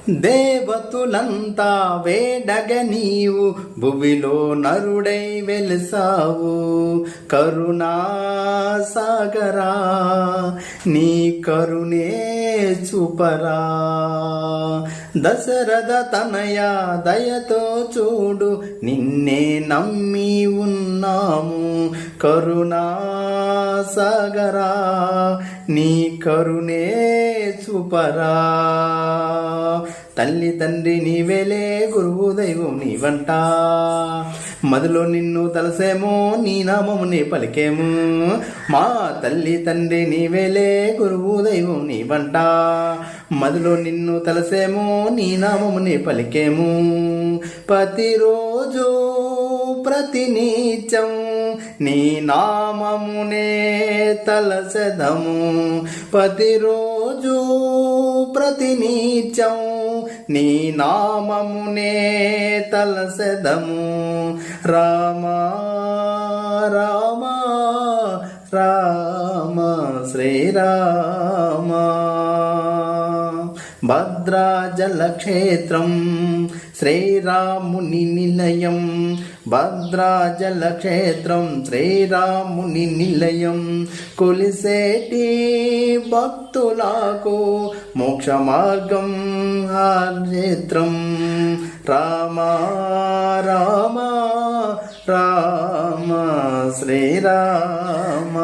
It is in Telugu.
దేవతులంతా వేడగ నీవు భువిలో నరుడై వెలిసావు. కరుణా సాగరా నీ కరుణే చూపరా. దశరథ తనయ దయతో చూడు నిన్నే నమ్మి ఉన్నాము. కరుణా సాగరా నీ కరుణే చూపరా. తల్లి తండ్రి నీవేలే గురువు దైవం నీవంట. మదిలో నిన్ను తలసేమో నీ నామముని పలికేము. మా తల్లి తండ్రి నీవేలే గురువు దైవం నీవంట. మదిలో నిన్ను తలసేమో నీ నామముని పలికేము. ప్రతిరోజు ప్రతినిత్యం నీ నామమునే తలసెదము. ప్రతిరోజు ప్రతినిత్యం నీ నామమునే తలసెదము. రామ రామ రామ శ్రీరామ. భద్రాచల క్షేత్రం శ్రీరాముని నిలయం. భద్రాచల క్షేత్రం శ్రీరాముని నిలయం. కొలిసేటి భక్తులకు మోక్ష మార్గం ఆ క్షేత్రం. రామ రామ రామ శ్రీరామ.